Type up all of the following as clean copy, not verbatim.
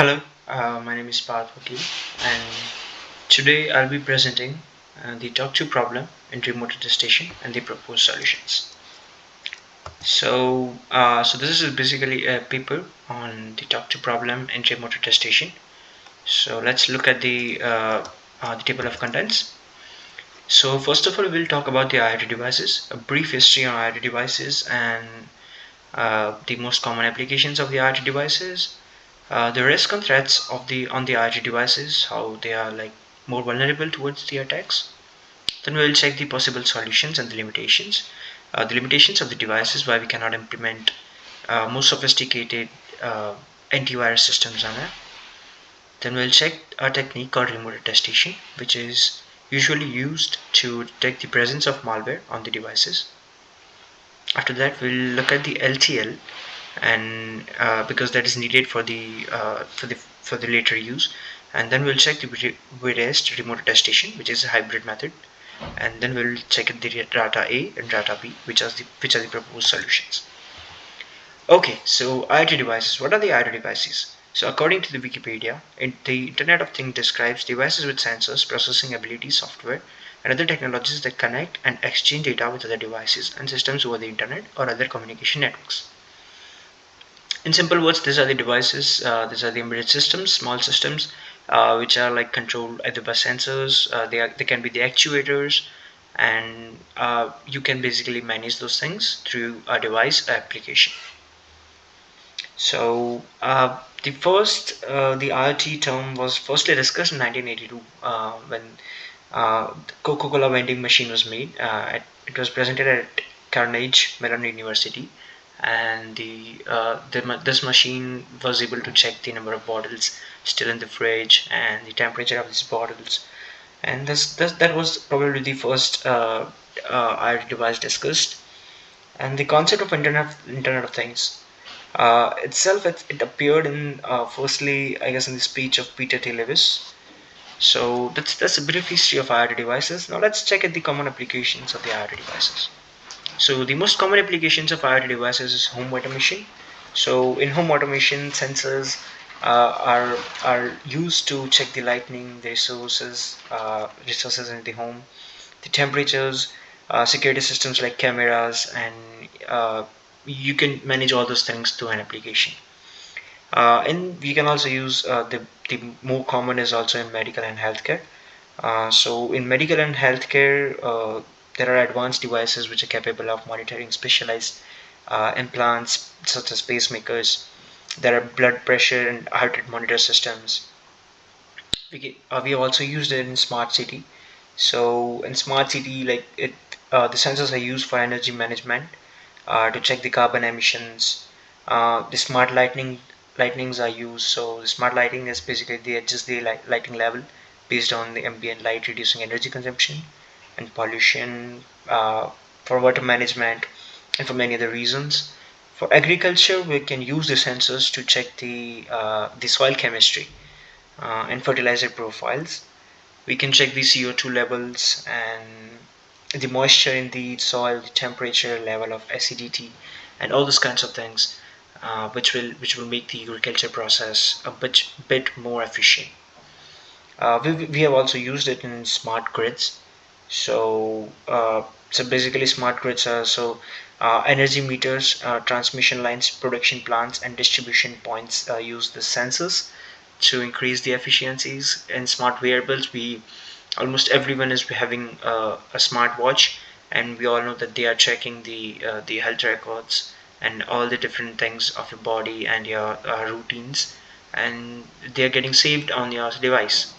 Hello, my name is Parvati, and today I'll be presenting the TOCTOU problem in remote attestation and the proposed solutions. So this is basically a paper on the TOCTOU problem in remote attestation. So let's look at the table of contents. So first of all, we'll talk about the IoT devices, a brief history on IoT devices, and the most common applications of the IoT devices, the risk and threats of the on the IoT devices, how they are like more vulnerable towards the attacks. Then we will check the possible solutions and the limitations of the devices, why we cannot implement more sophisticated uh, antivirus systems on it. Then we'll check a technique called remote attestation, which is usually used to detect the presence of malware on the devices. After that, we'll look at the LTL, and because that is needed for the later use. And then we'll check the rest remote attestation, which is a hybrid method, and then we'll check the data A and data B, which are the proposed solutions. Okay, so IoT devices. What are the IoT devices? So according to the Wikipedia, the Internet of Things describes devices with sensors, processing ability, software, and other technologies that connect and exchange data with other devices and systems over the internet or other communication networks. In simple words, these are the devices, these are the embedded systems, small systems, which are like controlled either by sensors. They can be the actuators, and you can basically manage those things through a device application. So the IoT term was firstly discussed in 1982 when the Coca-Cola vending machine was made. It was presented at Carnegie Mellon University, and this machine was able to check the number of bottles still in the fridge and the temperature of these bottles. And that was probably the first IoT device discussed. And the concept of Internet of Things itself, it appeared in firstly, I guess, in the speech of Peter T. Lewis. So that's a brief history of IoT devices. Now let's check at the common applications of the IoT devices. So the most common applications of IoT devices is home automation. So in home automation, sensors are used to check the lighting, the resources in the home, the temperatures, security systems like cameras, and you can manage all those things through an application. And we can also use the more common is also in medical and healthcare. So in medical and healthcare, there are advanced devices which are capable of monitoring specialized implants such as pacemakers. There are blood pressure and heart rate monitor systems. We have also used it in smart city. So in smart city, the sensors are used for energy management, to check the carbon emissions. The smart lightnings are used. So the smart lighting is basically they adjust the lighting level based on the ambient light, reducing energy consumption and pollution, for water management, and for many other reasons. For agriculture, we can use the sensors to check the soil chemistry and fertilizer profiles. We can check the CO2 levels and the moisture in the soil, the temperature level of acidity, and all those kinds of things, which will make the agriculture process a bit more efficient. We have also used it in smart grids. So basically, smart grids are energy meters, transmission lines, production plants, and distribution points use the sensors to increase the efficiencies. In smart wearables, we almost everyone is having a smartwatch, and we all know that they are checking the health records and all the different things of your body and your routines, and they are getting saved on your device.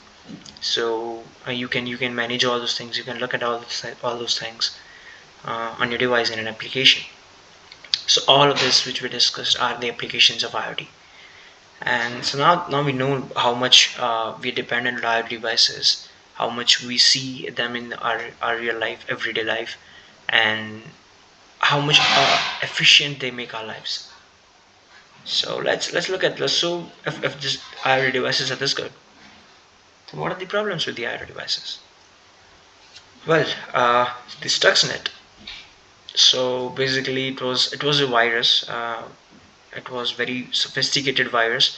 So you can manage all those things, you can look at all those things on your device in an application. So all of this which we discussed are the applications of IoT. And so now we know how much we depend on IoT devices, how much we see them in our real life, everyday life, and how much efficient they make our lives. So let's look at this. So if this IoT devices are this good, then what are the problems with the IoT devices? Well, the Stuxnet. So basically, it was a virus. It was very sophisticated virus,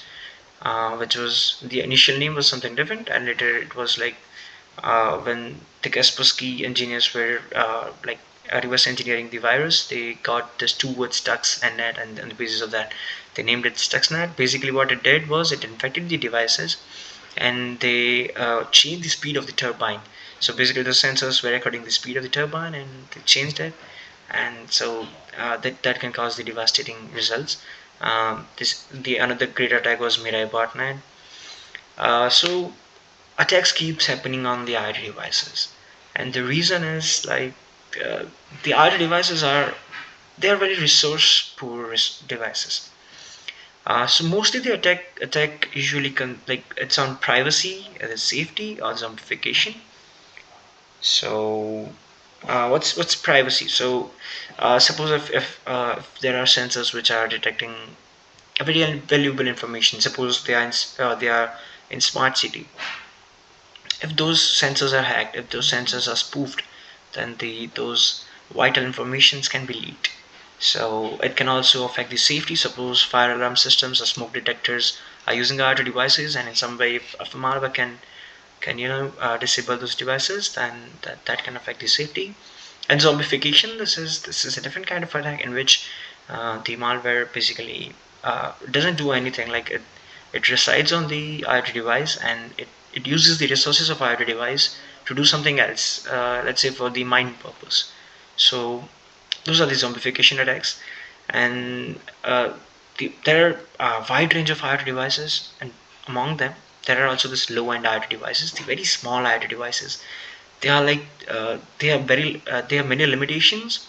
which was the initial name was something different, and later it was like when the Kaspersky engineers were like reverse engineering the virus, they got this two word Stuxnet, and on the basis of that, they named it Stuxnet. Basically, what it did was it infected the devices, and they changed the speed of the turbine. So basically, the sensors were recording the speed of the turbine, and they changed it, and so that can cause the devastating results. This the another great attack was Mirai botnet. So attacks keeps happening on the IoT devices, and the reason is like uh, the IoT devices are they are very resource poor devices. So mostly the attack usually like it's on privacy, safety, or zombification. So what's privacy? So suppose if there are sensors which are detecting a very valuable information. Suppose they are in smart city. If those sensors are hacked, if those sensors are spoofed, then those vital informations can be leaked. So it can also affect the safety. Suppose fire alarm systems or smoke detectors are using IoT devices, and in some way, if a malware can disable those devices, then that can affect the safety. And zombification, this is a different kind of attack in which the malware basically doesn't do anything. Like it resides on the IoT device, and it uses the resources of IoT device to do something else. Let's say for the mining purpose. So those are the zombification attacks, and there are a wide range of IoT devices, and among them there are also this low-end IoT devices, the very small IoT devices. They are like they have many limitations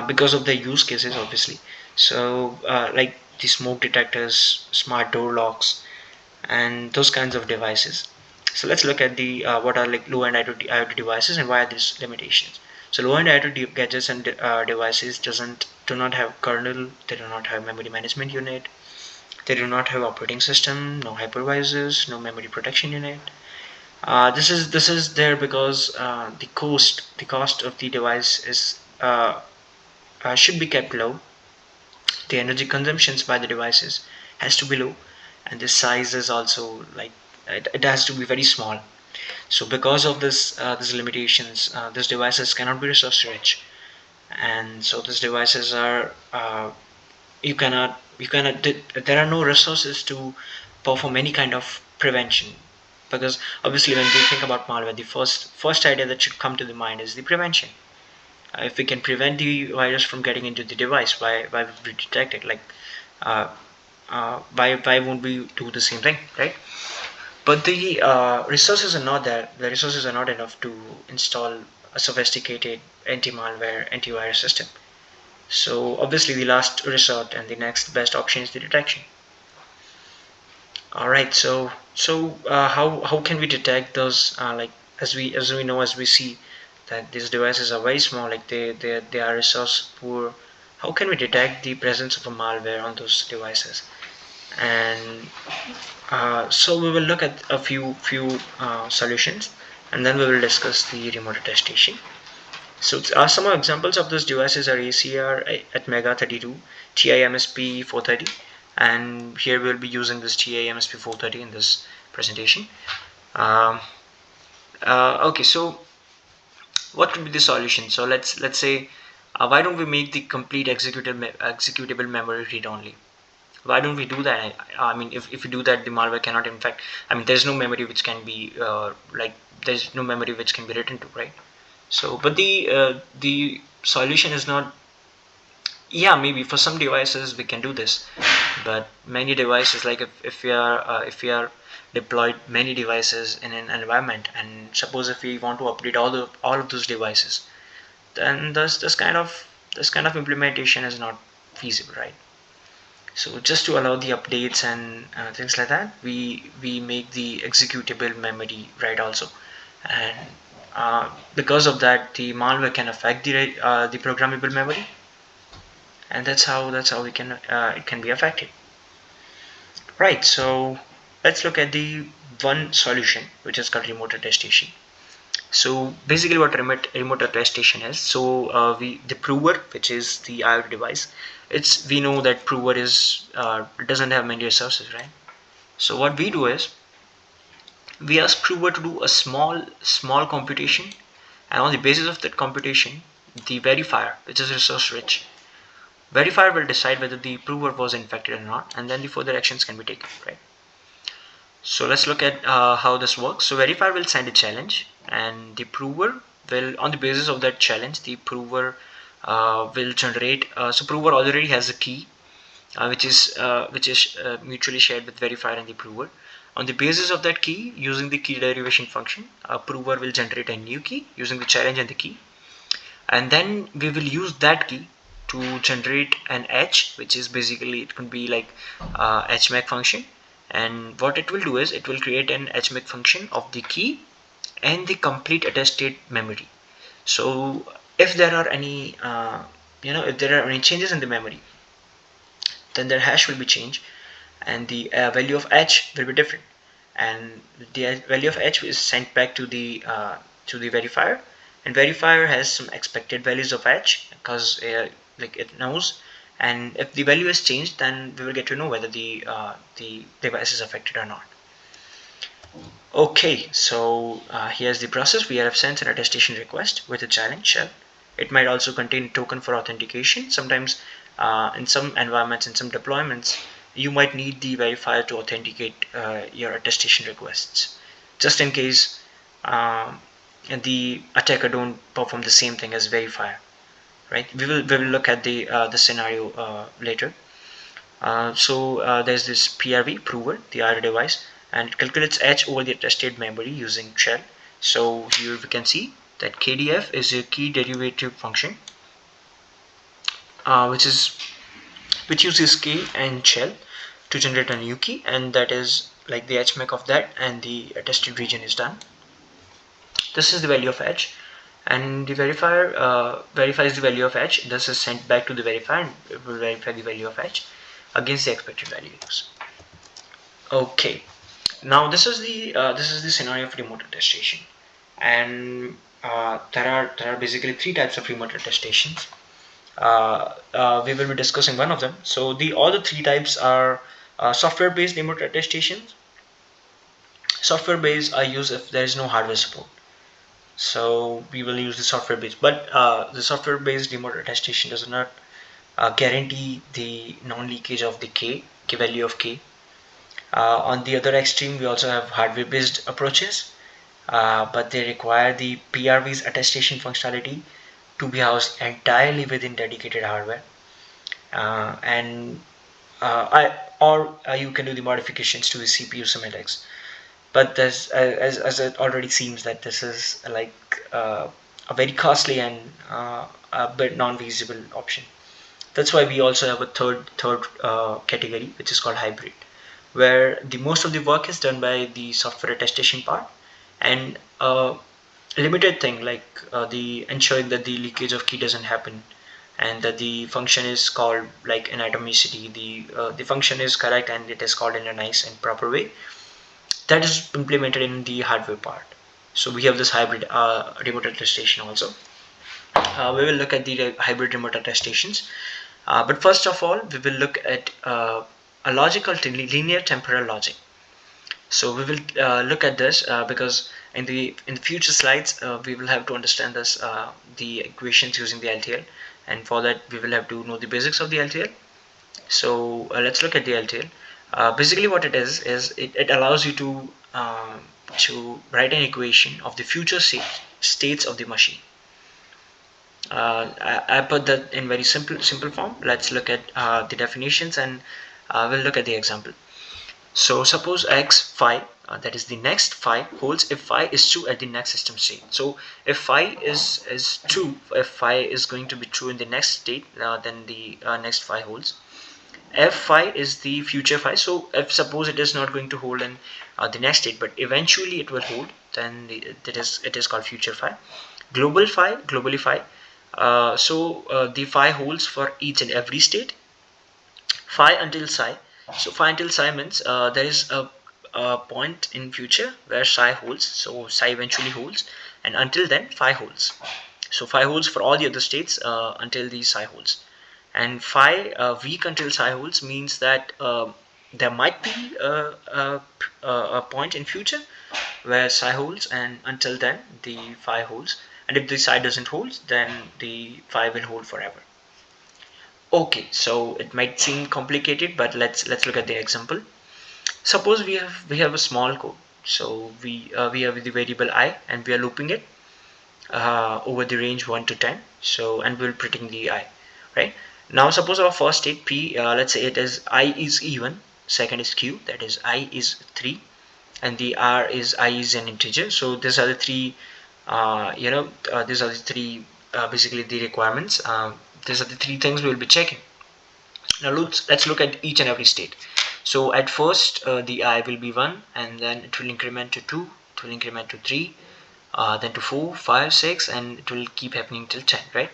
because of their use cases, obviously. So like the smoke detectors, smart door locks, and those kinds of devices. So let's look at the what are like low-end IoT devices and why are these limitations. So low-end IoT gadgets and devices do not have kernel, they do not have memory management unit, they do not have operating system, no hypervisors, no memory protection unit. This is there because the cost of the device is should be kept low. The energy consumptions by the devices has to be low, and the size is also like it has to be very small. So because of these limitations, these devices cannot be resource rich, and so these devices are you cannot there are no resources to perform any kind of prevention, because obviously when we think about malware, the first idea that should come to the mind is the prevention. If we can prevent the virus from getting into the device, why would we detect it? Like uh, why won't we do the same thing, right? But the resources are not there. The resources are not enough to install a sophisticated anti-malware antivirus system. So obviously the last resort and the next best option is the detection. All right. So how can we detect those? Like as we see that these devices are very small. Like they are resource poor. How can we detect the presence of a malware on those devices? And so we will look at a few solutions, and then we will discuss the remote attestation. So some examples of those devices are ACR at Mega 32, TIMSP 430, and here we'll be using this TIMSP 430 in this presentation. Um, okay, so what would be the solution? So let's say why don't we make the complete executable memory read only? Why don't we do that? I mean, if we do that, the malware cannot infect. I mean, there's no memory which can be there's no memory which can be written to, right? So but the solution is not, yeah, maybe for some devices we can do this, but many devices, like if we are deployed many devices in an environment, and suppose if we want to update all of those devices, then this kind of implementation is not feasible, right? So just to allow the updates and things like that, we make the executable memory right also, and because of that, the malware can affect the programmable memory, and that's how it can be affected, right? So let's look at the one solution, which is called remote attestation. So basically, what remote attestation is, so we the prover, which is the IoT device, it's we know that prover is doesn't have many resources, right? So what we do is we ask prover to do a small computation, and on the basis of that computation, the verifier, which is resource rich, verifier will decide whether the prover was infected or not, and then the further actions can be taken, right? So let's look at how this works. So verifier will send a challenge, and the prover will, on the basis of that challenge, the prover will generate. So prover already has a key, which is mutually shared with verifier and the prover. On the basis of that key, using the key derivation function, prover will generate a new key using the challenge and the key, and then we will use that key to generate an h, which is basically, it could be like hmac function, and what it will do is it will create an hmac function of the key and the complete attested memory. So if there are any if there are any changes in the memory, then their hash will be changed, and the value of h will be different, and the value of h is sent back to the verifier, and verifier has some expected values of h because like it knows, and if the value is changed, then we will get to know whether the device is affected or not. Okay, so here's the process. We have sent an attestation request with a challenge shell. It might also contain token for authentication. Sometimes in some environments, in some deployments, you might need the verifier to authenticate your attestation requests, just in case the attacker don't perform the same thing as verifier, right? We will look at the scenario later. There's this PRV prover, the IR device, and it calculates H over the attested memory using shell. So here we can see that KDF is a key derivative function, which uses K and shell to generate a new key, and that is like the HMAC of that, and the attested region is done. This is the value of H, and the verifier verifies the value of H. This is sent back to the verifier, and it will verify the value of H against the expected values. Okay, now this is the scenario of remote attestation, and there are basically three types of remote attestations. We will be discussing one of them. So the other three types are software based remote attestations. Software based are used if there is no hardware support, so we will use the software based, but the software based remote attestation does not guarantee the non-leakage of the k value of k. On the other extreme, we also have hardware based approaches, but they require the PRV's attestation functionality to be housed entirely within dedicated hardware, and you can do the modifications to the CPU symmetrics. But there's as it already seems that this is like a very costly and a bit non-feasible option. That's why we also have a third category, which is called hybrid, where the most of the work is done by the software attestation part, and limited thing like the ensuring that the leakage of key doesn't happen, and that the function is called like an atomicity. The function is correct and it is called in a nice and proper way. That is implemented in the hardware part. So we have this hybrid remote attestation also. We will look at the hybrid remote attestations. But first of all, we will look at a logical linear temporal logic. So we will look at this because in the future slides we will have to understand this the equations using the LTL, and for that we will have to know the basics of the LTL. So let's look at the LTL. Basically, what it is it allows you to write an equation of the future states of the machine. I put that in very simple form. Let's look at the definitions, and we'll look at the example. So suppose x phi, that is the next phi, holds if phi is true at the next system state. So if phi is true, if phi is going to be true in the next state, then the next phi holds. F phi is the future phi. So if suppose it is not going to hold in the next state, but eventually it will hold, then it is called future phi. Globally phi. The phi holds for each and every state. Phi until psi. So phi until psi means there is a point in future where psi holds. So psi eventually holds, and until then phi holds. So phi holds for all the other states until the psi holds. And phi weak until psi holds means that There might be a point in future where psi holds, and until then the phi holds, and if the psi doesn't hold, then the phi will hold forever. Okay, so it might seem complicated, but let's look at the example. Suppose we have a small code. So we have the variable I, and we are looping it over the range 1 to 10. So, and we'll predict the I, right? Now suppose our first state P, let's say it is I is even, second is Q, that is I is 3, and the R is I is an integer. So these are the three these are the three basically the requirements. These are the three things we'll be checking. Now let's look at each and every state. So at first the I will be 1, and then it will increment to 2, it will increment to 3, then to 4, 5, 6, and it will keep happening till 10, right?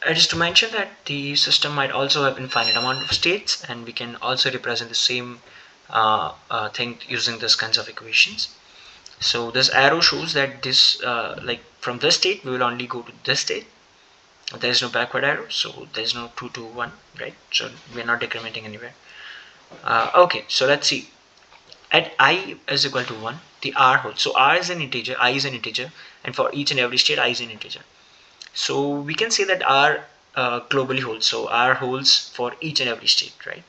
It is to mention that the system might also have infinite amount of states, and we can also represent the same thing using this kinds of equations. So this arrow shows that this like from this state we will only go to this state. There is no backward arrow, so there is no 2 to 1, right? So we are not decrementing anywhere. Okay, so let's see. At I is equal to 1, the R holds. So R is an integer, I is an integer, and for each and every state I is an integer. So we can say that R globally holds. So R holds for each and every state, right?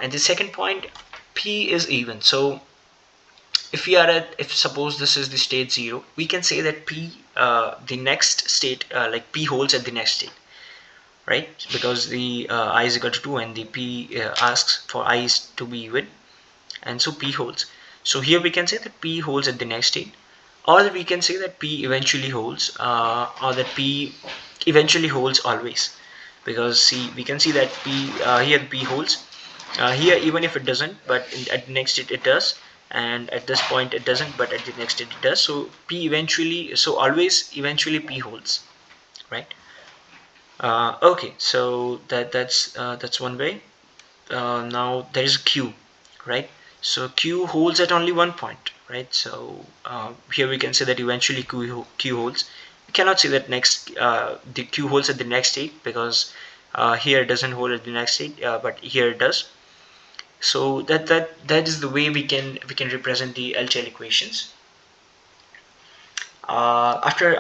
And the second point, P is even. So if suppose this is the state 0, we can say that P the next state like P holds at the next state, right? Because the I is equal to 2, and the P asks for I is to be even, and so P holds. So here we can say that P holds at the next state, or we can say that P eventually holds, or that P eventually holds always, because see, we can see that P here the P holds here even if it doesn't, but at the next state it does, and at this point it doesn't, but at the next state it does. So P eventually, so always eventually P holds, right? Okay, so that's one way. Now there is Q, right? So Q holds at only one point, right? So here we can say that eventually Q holds. We cannot say that next the Q holds at the next state, because here it doesn't hold at the next state, but here it does. So that is the way we can represent the LTL equations. After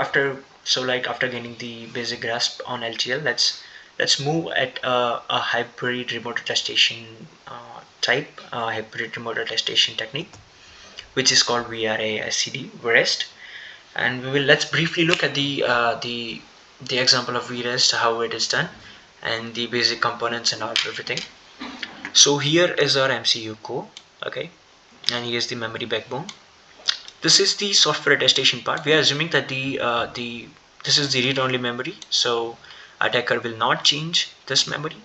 gaining the basic grasp on LTL, let's move at a hybrid remote attestation type, hybrid remote attestation technique, which is called VRASCD, VREST. And let's briefly look at the example of VREST, how it is done, and the basic components and all everything. So here is our MCU core, okay, and here's the memory backbone. This is the software attestation part. We are assuming that this is the read-only memory, so attacker will not change this memory.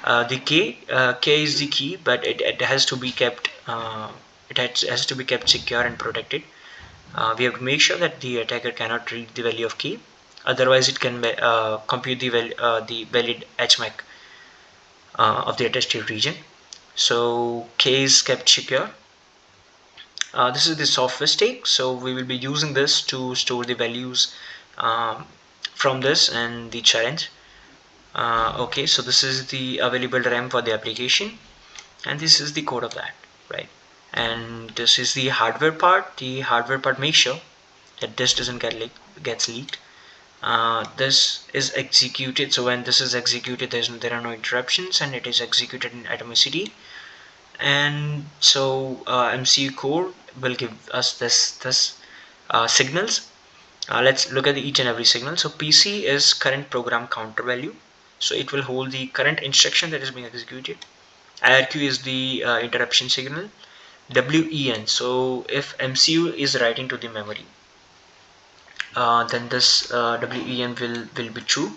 The K is the key, but it has to be kept has to be kept secure and protected. We have to make sure that the attacker cannot read the value of K, otherwise it can compute the valid HMAC of the attested region. So K is kept secure. This is the software state, so we will be using this to store the values from this and the challenge. Okay, so this is the available RAM for the application, and this is the code of that, right? And this is the hardware part. The hardware part makes sure that this doesn't gets leaked. This is executed, so when this is executed, there are no interruptions, and it is executed in atomicity. And so MCU core will give us this signals. Let's look at each and every signal. So PC is current program counter value, so it will hold the current instruction that is being executed. IRQ is the interruption signal. WEN, so if MCU is writing to the memory, then this WEN will be true.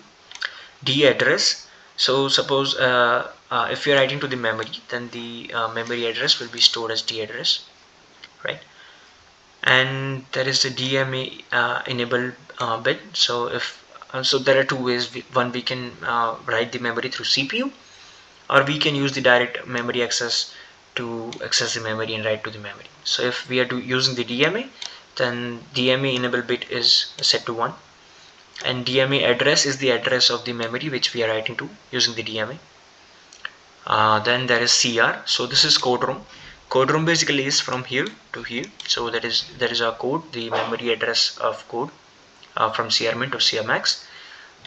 D address, so suppose if you're writing to the memory, then the memory address will be stored as D address, right? And there is the DMA enable bit. So if so there are two ways. One, we can write the memory through CPU, or we can use the direct memory access to access the memory and write to the memory. So if we are using the DMA, then DMA enable bit is set to 1, and DMA address is the address of the memory which we are writing to using the DMA. Then there is CR. So this is code room. Code room basically is from here to here. So there is a code, the memory address of code from CRmin to CRmax.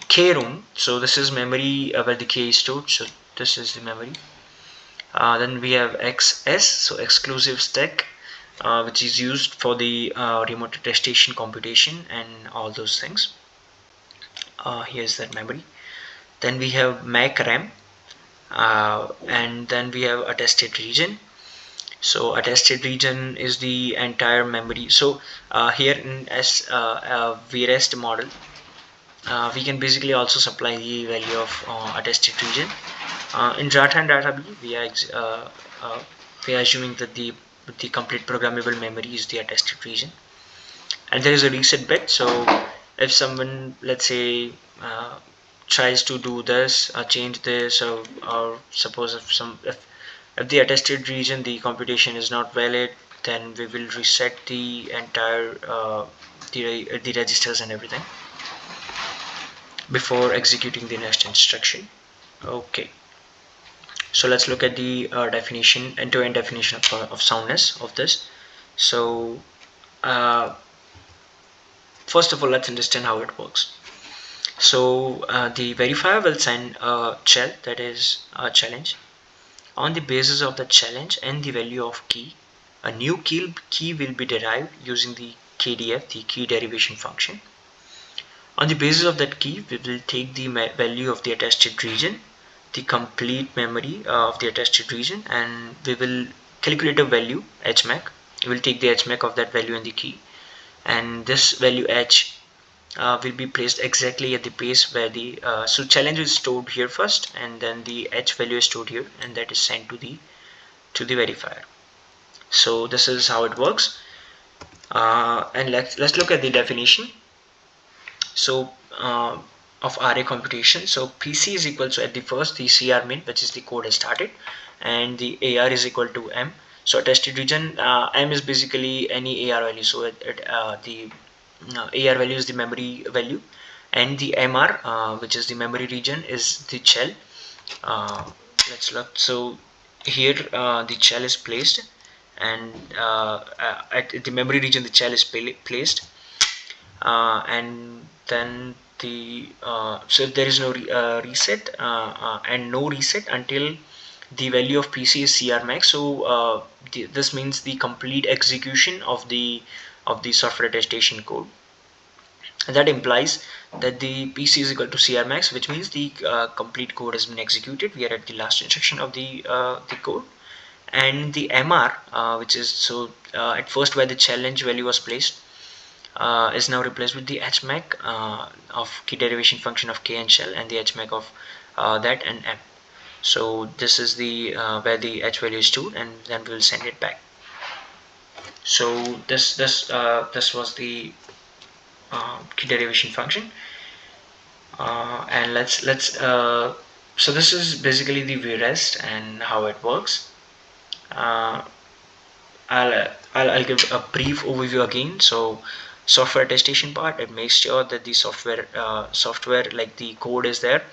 K room. So this is memory where the K is stored. So this is the memory. Then we have XS. So exclusive stack, which is used for the remote attestation computation and all those things. Here's that memory. Then we have Mac RAM. And then we have attested region. So attested region is the entire memory. So here in VREST model, we can basically also supply the value of attested region. In Jata and Data B, we are assuming that the complete programmable memory is the attested region, and there is a reset bit. So if someone, let's say, tries to do this, change this, or suppose if the attested region, the computation is not valid, then we will reset the entire the registers and everything before executing the next instruction. Okay, so let's look at the definition, end-to-end definition of soundness of this. So uh, first of all, let's understand how it works. So the verifier will send a shell, that is a challenge. On the basis of the challenge and the value of key, a new key will be derived using the KDF, the key derivation function. On the basis of that key, we will take the value of the attested region, the complete memory of the attested region, and we will calculate a value HMAC. We will take the HMAC of that value in the key, and this value H will be placed exactly at the place where the so challenge is stored here first, and then the H value is stored here, and that is sent to the verifier. So this is how it works, and let's look at the definition. So of array computation. So PC is equal to, at the first, the CRmin, which is the code has started, and the AR is equal to M. So attested region, M is basically any AR value. So the AR value is the memory value, and the MR, which is the memory region, is the shell. Let's look. So here the shell is placed, and at the memory region the shell is placed, and then the so if there is no reset and no reset until the value of PC is CRmax. So this means the complete execution of the software attestation code. And that implies that the PC is equal to CRmax, which means the complete code has been executed. We are at the last instruction of the code, and the MR, which is at first where the challenge value was placed, is now replaced with the HMAC of key derivation function of K and shell, and the HMAC of that and M. So this is the where the H value is stored, and then we'll send it back. So this was the key derivation function, and let's so this is basically the VREST and how it works. uh, I'll give a brief overview again. So software attestation part, it makes sure that the software like the code is there.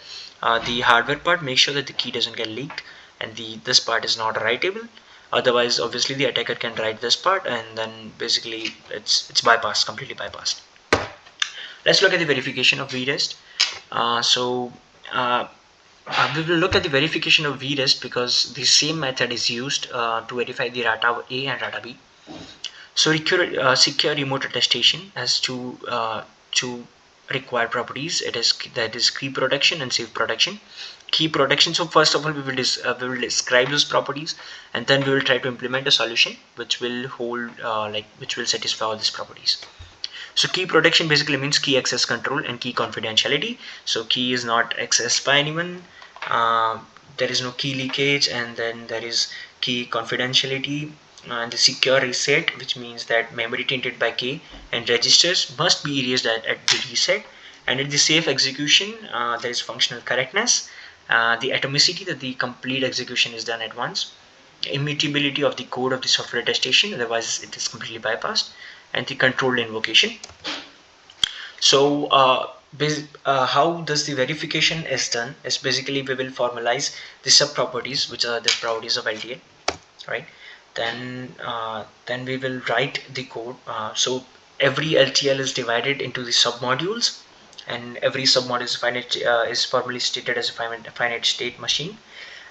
The hardware part makes sure that the key doesn't get leaked, and this part is not writable. Otherwise, obviously the attacker can write this part, and then basically it's bypassed, completely bypassed. Let's look at the verification of VREST. So we will look at the verification of VREST because the same method is used to verify the data A and data B. So secure remote attestation has two required properties. That is key protection and safe protection. Key protection. So first of all, we will describe those properties, and then we will try to implement a solution which will which will satisfy all these properties. So key protection basically means key access control and key confidentiality. So key is not accessed by anyone. There is no key leakage, and then there is key confidentiality. And the secure reset, which means that memory tainted by K and registers must be erased at the reset. And at the safe execution, there is functional correctness, the atomicity, that the complete execution is done at once, immutability of the code of the software attestation, otherwise it is completely bypassed, and the controlled invocation. So how does the verification is done is basically we will formalize the sub properties, which are the properties of LTL, right? Then we will write the code. So every LTL is divided into the sub modules, and every sub module is formally stated as a finite state machine,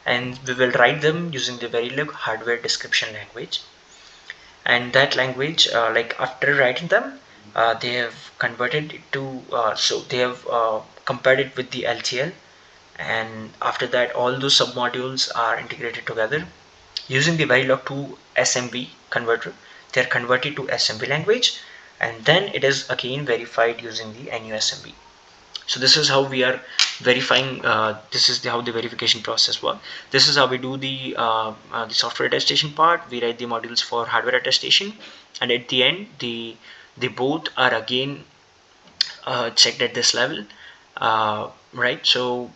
and we will write them using the Verilog hardware description language. And that language, like after writing them, they have converted it to so they have compared it with the LTL, and after that all those submodules are integrated together using the Verilog to SMB converter. They are converted to SMB language, and then it is again verified using the NUSMB. So this is how we are verifying. This is how the verification process works. This is how we do the software attestation part. We write the modules for hardware attestation, and at the end, the both are again checked at this level, right? So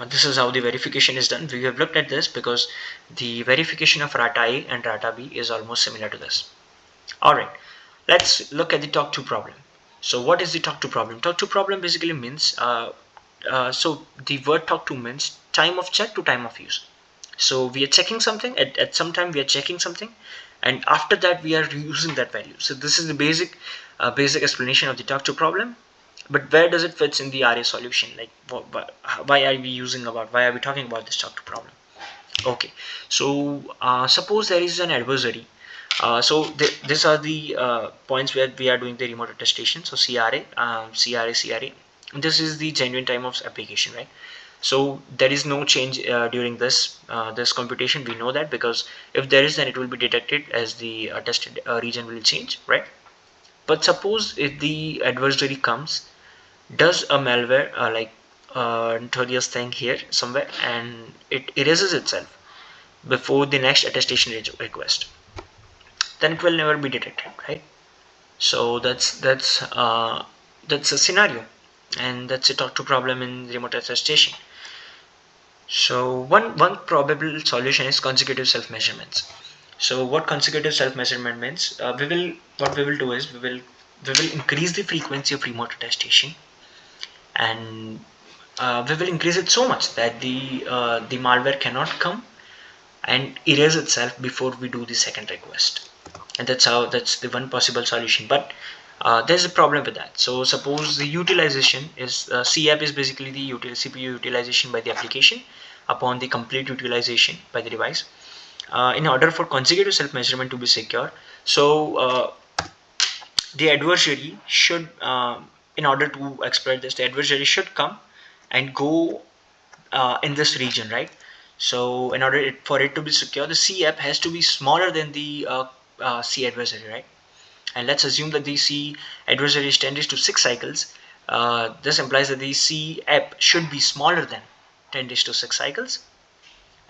this is how the verification is done. We have looked at this because the verification of RATA A and RATA B is almost similar to this. All right, let's look at the TOCTOU problem. So what is the TOCTOU problem? TOCTOU problem basically means, so the word TOCTOU means time of check to time of use. So we are checking something, at some time we are checking something, and after that we are using that value. So this is the basic explanation of the TOCTOU problem. But where does it fit in the RA solution? Like why are we talking about this TOCTOU problem? Okay, so suppose there is an adversary. So these are the points where we are doing the remote attestation. So CRA, CRA. This is the genuine time of application, right? So there is no change during this computation. We know that because if there is, then it will be detected as the attested region will change, right? But suppose if the adversary comes, does a malware like notorious thing here somewhere, and it erases itself before the next attestation request, then it will never be detected, right? So that's a scenario, and that's a TOCTOU problem in remote attestation. So one probable solution is consecutive self measurements. So what consecutive self measurement means? What we will do is we will increase the frequency of remote attestation, and we will increase it so much that the malware cannot come and erase itself before we do the second request. And that's the one possible solution. But there's a problem with that. So suppose the utilization is CAP is basically the CPU utilization by the application upon the complete utilization by the device. In order for consecutive self measurement to be secure, so the adversary should in order to exploit this, the adversary should come and go in this region, right? So in order for it to be secure, the C app has to be smaller than the C adversary, right? And let's assume that the C adversary is 10 to 6 cycles. This implies that the C app should be smaller than 10 to 6 cycles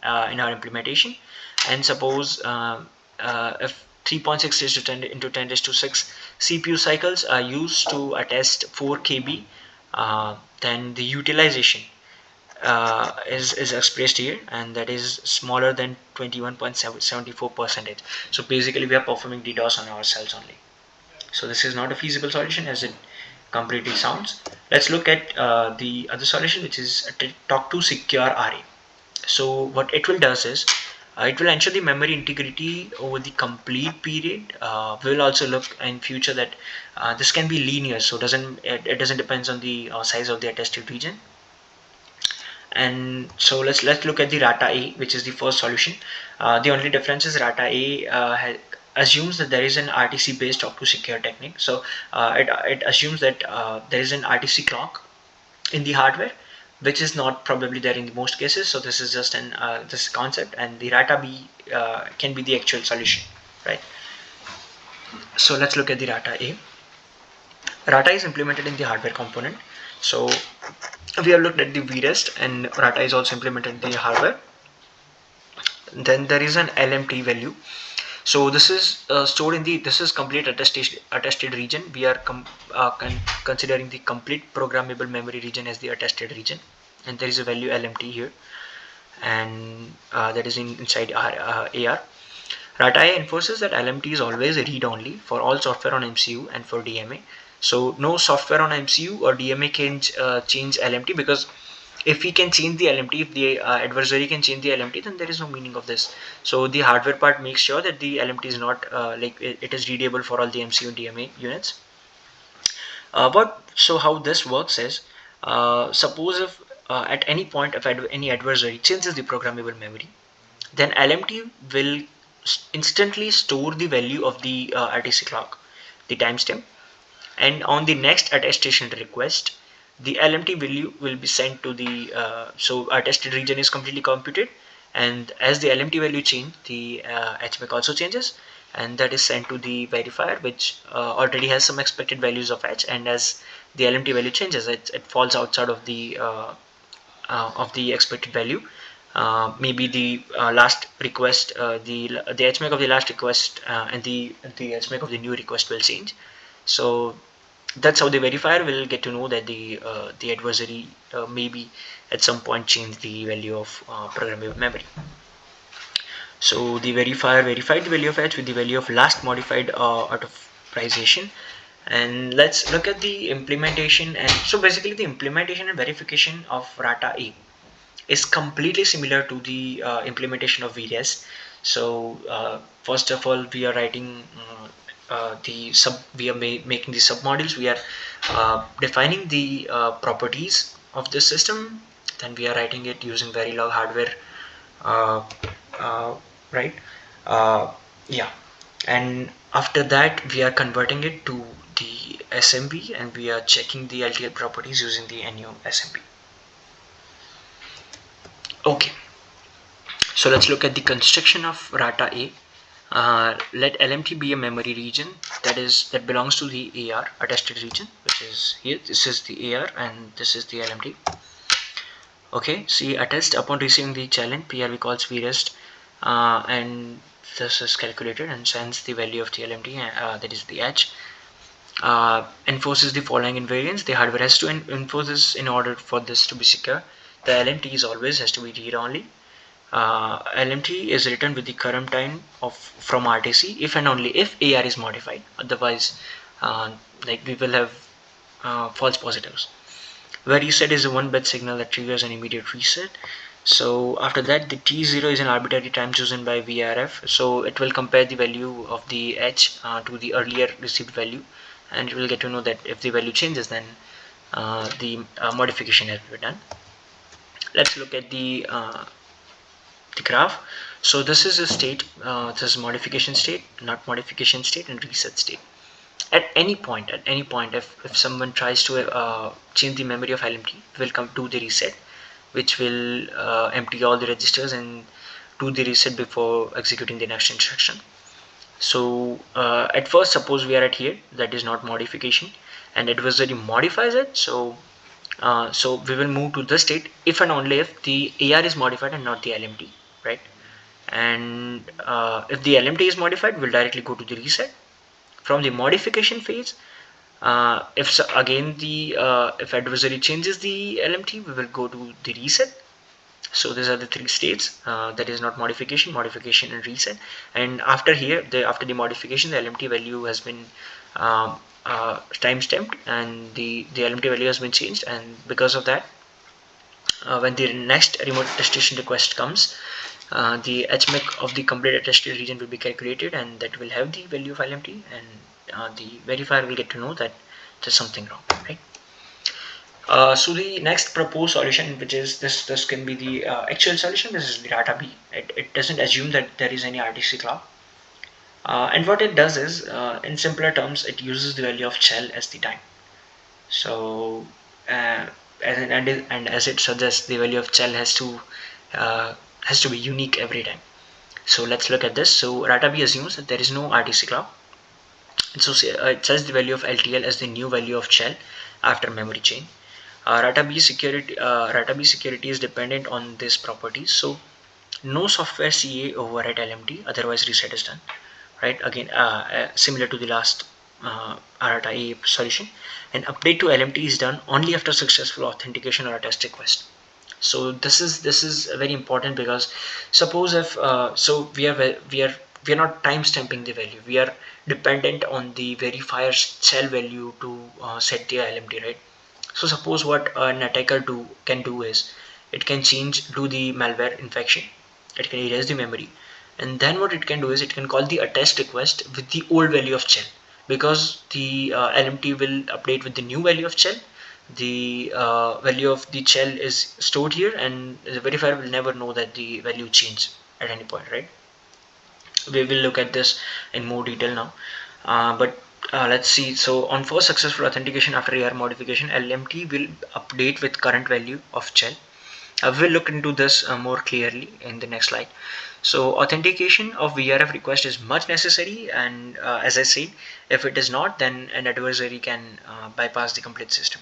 in our implementation. And suppose if 3.6 to 10 into 10 to 6 CPU cycles are used to attest 4 KB, then the utilization is expressed here, and that is smaller than 21.74%. So basically we are performing DDoS on ourselves only. So this is not a feasible solution as it completely sounds. Let's look at the other solution, which is TOCTOU secure RA. So what it will does is it will ensure the memory integrity over the complete period. We will also look in future that this can be linear, so it doesn't depend on the size of the attested region. And so let's look at the RATA A, which is the first solution. The only difference is RATA A assumes that there is an RTC based TOCTOU secure technique. So it assumes that there is an RTC clock in the hardware, which is not probably there in the most cases. So this is just an this concept, and the RATA B can be the actual solution, right? So let's look at the RATA A. RATA is implemented in the hardware component. So we have looked at the VREST, and RATA is also implemented in the hardware. Then there is an LMT value. So this is stored in this is complete attested region. We are considering the complete programmable memory region as the attested region, and there is a value LMT here, and that is inside AR. RATA enforces that LMT is always read only for all software on MCU and for DMA. So no software on MCU or DMA can change LMT, because if we can change the LMT, if the adversary can change the LMT, then there is no meaning of this. So the hardware part makes sure that the LMT is not it is readable for all the MCU and DMA units. But so how this works is, suppose if at any point if any adversary changes the programmable memory, then LMT will instantly store the value of the RTC clock, the timestamp, and on the next attestation request, the LMT value will be sent to the so attested region is completely computed, and as the LMT value change, the HMAC also changes, and that is sent to the verifier, which already has some expected values of H, and as the LMT value changes, it falls outside of the expected value. Maybe the last request, the HMAC of the last request and the HMAC of the new request will change. So that's how the verifier will get to know that the adversary maybe at some point change the value of programmable memory. So the verifier verified the value of H with the value of last modified out of pricization. And let's look at the implementation. And so basically the implementation and verification of RATA A is completely similar to the implementation of VRES. So first of all, we are writing we are making the submodules. We are defining the properties of the system. Then we are writing it using Verilog hardware, uh, uh, right? Uh, yeah, and after that we are converting it to the SMB, and we are checking the LTL properties using the NU SMB. Okay, so let's look at the construction of RATA A. Let LMT be a memory region that belongs to the AR attested region, which is here. This is the AR and this is the LMT. Okay, see attest upon receiving the challenge, PRV calls vrest, and this is calculated and sends the value of the LMT, that is the H. Enforces the following invariants. The hardware has to enforce this in order for this to be secure. The LMT is always has to be read only. LMT is written with the current time of from RTC if and only if AR is modified. Otherwise, like we will have false positives. Where reset is a 1 bit signal that triggers an immediate reset. So after that, the T0 is an arbitrary time chosen by VRF. So it will compare the value of the H to the earlier received value, and it will get to know that if the value changes, then the modification has been done. Let's look at the graph. So this is a state, this is modification state, not modification state, and reset state. At any point, if someone tries to change the memory of LMT, will come to the reset, which will empty all the registers and do the reset before executing the next instruction. So at first, suppose we are at here, that is not modification, and adversary modifies it. So so we will move to this state if and only if the AR is modified and not the LMT, right? And if the LMT is modified, we'll directly go to the reset. From the modification phase, if again the if adversary changes the LMT, we will go to the reset. So these are the three states, that is not modification, modification and reset. And after here, after the modification, the LMT value has been time stamped, and the LMT value has been changed, and because of that, when the next remote attestation request comes, the HMAC of the complete attested region will be calculated, and that will have the value of LMT, and the verifier will get to know that there's something wrong, right? So the next proposed solution, which is this can be the actual solution. This is the data B. It doesn't assume that there is any RTC clock, and what it does is, in simpler terms, it uses the value of shell as the time. So and as it suggests, the value of shell has to be unique every time. So let's look at this. So data B assumes that there is no RTC clock. So it says the value of LTL as the new value of shell after memory chain. Rata B security is dependent on this property. So no software CA overwrite LMT, otherwise reset is done. Right, again similar to the last Rata A solution. An update to LMT is done only after successful authentication or a test request. So this is very important, because suppose if so we are we are not time stamping the value. We are dependent on the verifier's shell value to set the LMT, right? So suppose what an attacker can do is it can do the malware infection, it can erase the memory, and then what it can do is it can call the attest request with the old value of shell, because the LMT will update with the new value of shell. The value of the shell is stored here, and the verifier will never know that the value changed at any point, right? We will look at this in more detail now, but let's see. So on first successful authentication after AR modification, LMT will update with current value of shell. We'll look into this more clearly in the next slide. So authentication of VRF request is much necessary, and as I said, if it is not, then an adversary can bypass the complete system.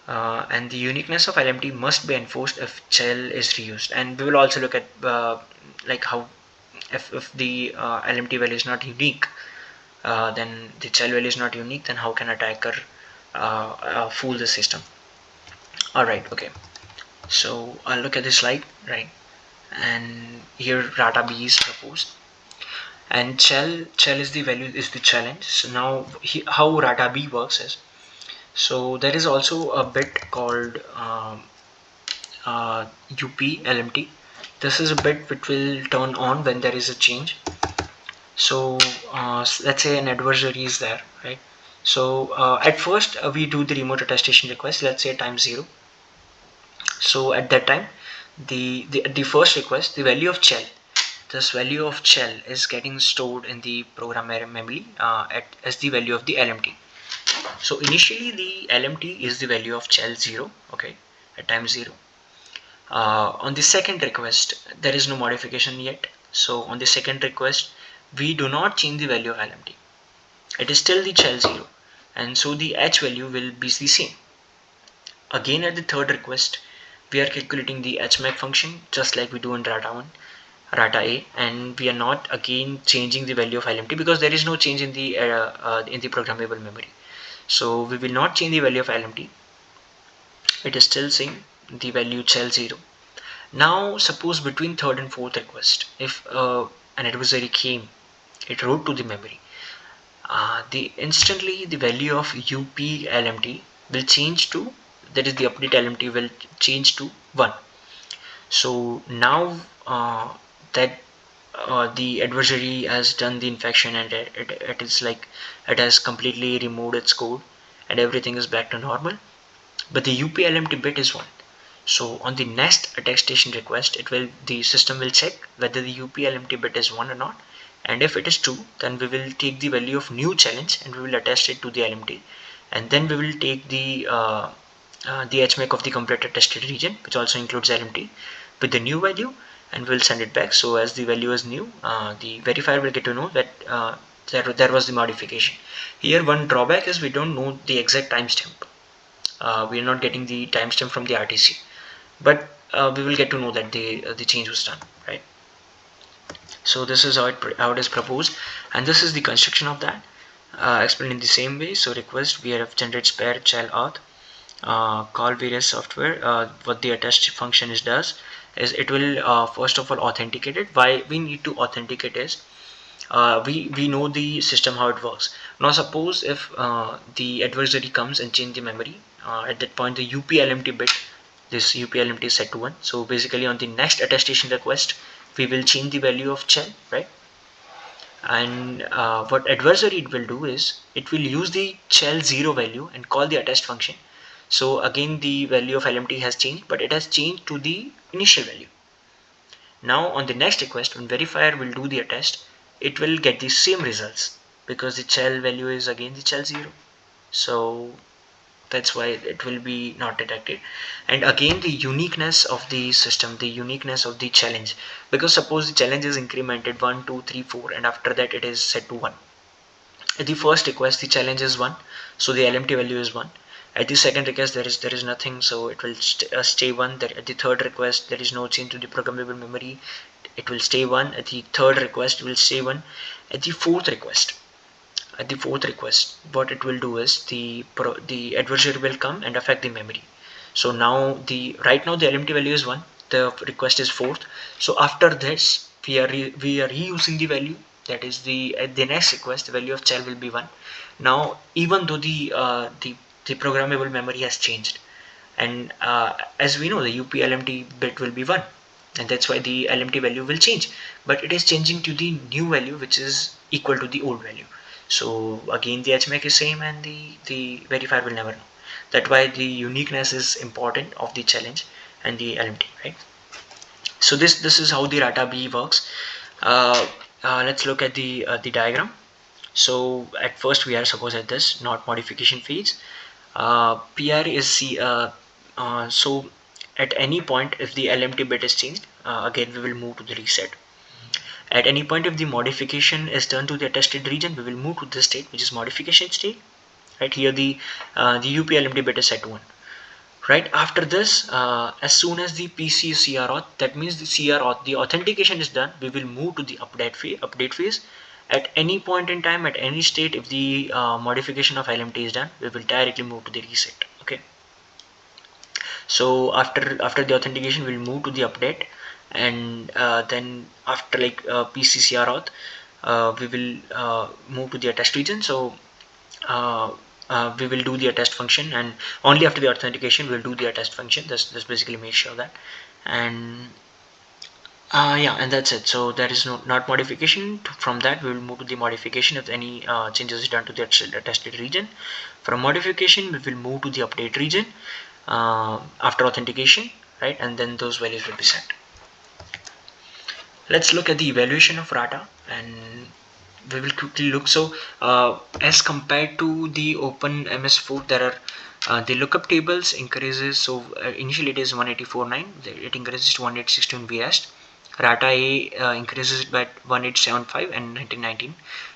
And the uniqueness of LMT must be enforced if shell is reused. And we will also look at like how if the LMT value is not unique, then the shell value is not unique, then how can attacker fool the system? Alright, okay. So I'll look at this slide, right? And here rata B is proposed, and shell is the value, is the challenge. So now how rata B works is, so there is also a bit called UP LMT. This is a bit which will turn on when there is a change. So let's say an adversary is there, right? So at first we do the remote attestation request, let's say time 0. So at that time, the first request, the value of shell, this value of shell is getting stored in the program memory as the value of the LMT. So initially the LMT is the value of shell 0, okay, at time 0. On the second request, there is no modification yet. So on the second request, we do not change the value of LMT. It is still the shell 0, and so the H value will be the same. Again at the third request, we are calculating the HMAC function just like we do in rata A, and we are not again changing the value of LMT because there is no change in the programmable memory. So we will not change the value of LMT. It is still same, the value shell 0. Now suppose between third and fourth request, if an adversary came, it wrote to the memory, instantly the value of UP LMT will change to, that is the update LMT will change to 1. So now that the adversary has done the infection, and it is like it has completely removed its code and everything is back to normal, but the UP LMT bit is 1. So on the next attestation request, the system will check whether the UP LMT bit is 1 or not, and if it is true, then we will take the value of new challenge and we will attest it to the LMT, and then we will take the HMAC of the completed tested region, which also includes LMT, with the new value, and we'll send it back. So as the value is new, the verifier will get to know that there was the modification. Here one drawback is we don't know the exact timestamp. We are not getting the timestamp from the RTC, but we will get to know that the change was done, right? So this is how it is proposed, and this is the construction of that, explained in the same way. So request VRF generate spare child auth, call various software. What the attest function does is it will first of all authenticate it. Why we need to authenticate is we know the system how it works. Now suppose if the adversary comes and change the memory, at that point the UPLMT bit, this UPLMT is set to 1. So basically on the next attestation request we will change the value of shell, right? And what adversary it will do is it will use the shell 0 value and call the attest function. So again the value of LMT has changed, but it has changed to the initial value. Now on the next request, when verifier will do the attest, it will get the same results because the shell value is again the shell 0. So that's why it will be not detected. And again the uniqueness of the system, the uniqueness of the challenge, because suppose the challenge is incremented 1 2 3 4 and after that it is set to 1. At the first request the challenge is 1, so the LMT value is 1. At the second request there is nothing, so it will stay 1. At the third request there is no change to the programmable memory, it will stay 1. At the third request it will stay 1. At the fourth request, what it will do is the adversary will come and affect the memory. So now right now the LMT value is 1, the request is 4th. So after this we are reusing the value, that is the at the next request the value of child will be 1. Now even though the programmable memory has changed, and as we know the UP-LMT bit will be 1, and that's why the LMT value will change, but it is changing to the new value which is equal to the old value. So again the HMAC is same, and the verifier will never know. That's why the uniqueness is important of the challenge and the LMT, right? So this is how the RATA B works. uh, let's look at the diagram. So at first we are suppose at this not modification phase. PR is so at any point if the LMT bit is changed, again we will move to the reset. At any point if the modification is done to the attested region, we will move to this state which is modification state. Right here the UP LMT bit is set to 1. Right after this, as soon as the PC is CR auth, that means the CR auth, the authentication is done, we will move to the update phase. At any point in time, at any state, if the modification of LMT is done, we will directly move to the reset. Okay. So after the authentication, we'll move to the update, and then after like PC CR auth, we will move to the attest region. So uh, we will do the attest function, and only after the authentication we'll do the attest function. This basically makes sure that, and yeah, and that's it. So there is no not modification. From that we will move to the modification if any changes is done to the attested region. From modification we will move to the update region after authentication, right? And then those values will be set. Let's look at the evaluation of RATA, and we will quickly look. So as compared to the open MS4, there are the lookup tables increases. So initially it is 184.9, it increases to 1816 VREST. RATA A increases it by 1875 and 1919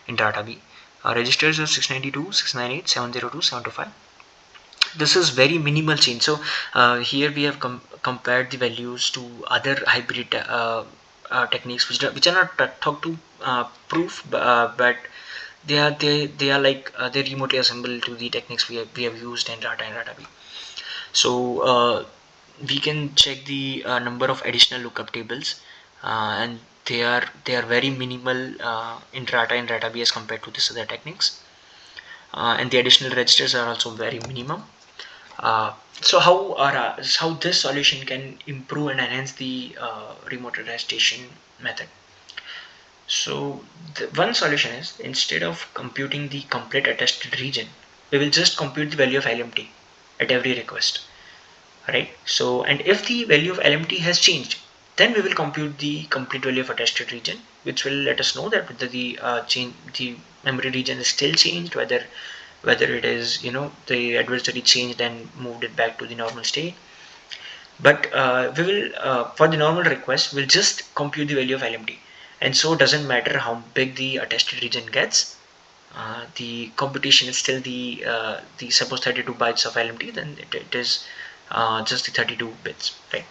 in RATA B. Registers are 692, 698, 702, 725. This is very minimal change. So here we have compared the values to other hybrid techniques which are not TOCTOU proof, but they are like they remotely assembled to the techniques we have used in RATA and RATA B. So we can check the number of additional lookup tables, and they are very minimal in RATA and RATA B as compared to this other techniques, and the additional registers are also very minimum. So how this solution can improve and enhance the remote attestation method? So the one solution is, instead of computing the complete attested region, we will just compute the value of LMT at every request, right? So and if the value of LMT has changed, then we will compute the complete value of attested region, which will let us know that whether the memory region is still changed, whether it is the adversary changed and moved it back to the normal state. But we will for the normal request we'll just compute the value of LMT, and so it doesn't matter how big the attested region gets. The computation is still the suppose 32 bytes of LMT, then it is just the 32 bits, right?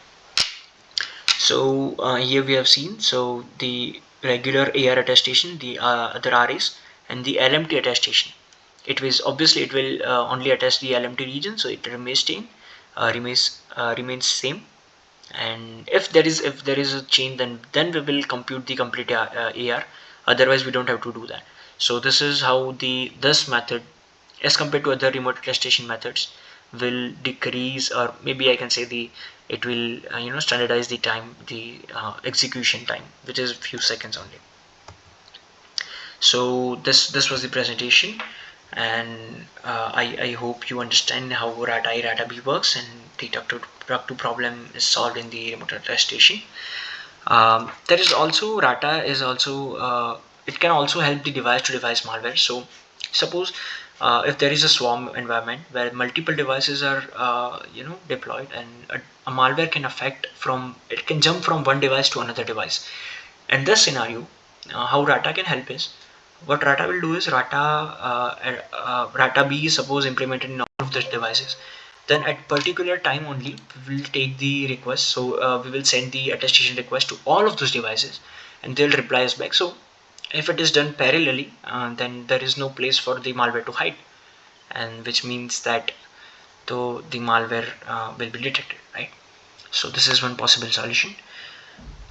So here we have seen, so the regular AR attestation, the other RAs, and the LMT attestation. It was obviously it will only attest the LMT region, so it remains same, remains same. And if there is a change, then we will compute the complete AR. Otherwise, we don't have to do that. So this is how this method, as compared to other remote attestation methods, will decrease, or maybe I can say it will standardize the time, the execution time, which is few seconds only. So this was the presentation, and I hope you understand how RATA B works, and the TOCTOU problem is solved in the remote attestation. There is also RATA is also it can also help the device to device malware. So suppose if there is a swarm environment where multiple devices are deployed, and a malware can it can jump from one device to another device. In this scenario, how RATA can help is, what RATA will do is RATA B is suppose implemented in all of the devices. Then at particular time only we will take the request. So we will send the attestation request to all of those devices, and they'll reply us back. So if it is done parallelly, then there is no place for the malware to hide, and which means that though the malware will be detected, right? So this is one possible solution.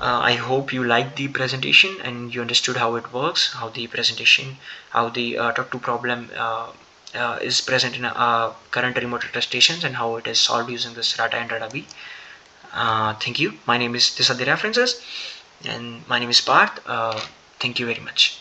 I hope you liked the presentation and you understood how it works, how the presentation, how the TOCTOU problem is present in current remote attestations and how it is solved using this RATA and RATA-B. Thank you. My name is, these are the references, and my name is Parth. Thank you very much.